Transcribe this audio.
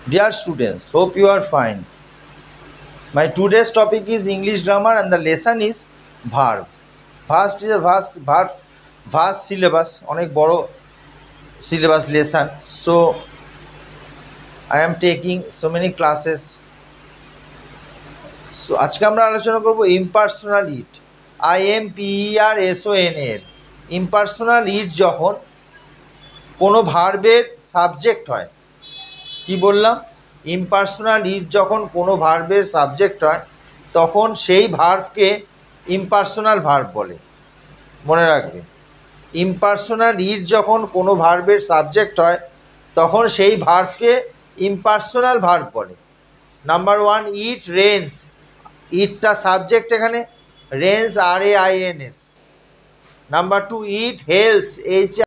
Dear students, hope you are fine. My today's topic is English grammar and the lesson is verb. Vast is a vast syllabus, অনেক বড় syllabus lesson. So I am taking so many classes. So আজকে আমরা আলোচনা করব impersonal it. IMPERSONAL. impersonal it যখন কোনো ভার্বের subject হয়। কি বললাম? ইমপার্সোনাল ইট যখন কোনো ভার্বের সাবজেক্ট হয় তখন সেই ভার্বকে ইমপার্সোনাল ভার্ব বলে। মনে রাখবে, ইমপার্সোনাল ইট যখন কোনো ভার্বের সাবজেক্ট হয় তখন সেই ভার্বকে ইমপার্সোনাল ভার্ব বলে। Number one, it rains. ইটটা সাবজেক্ট, এখানে rains RAINS। Number two, it Hales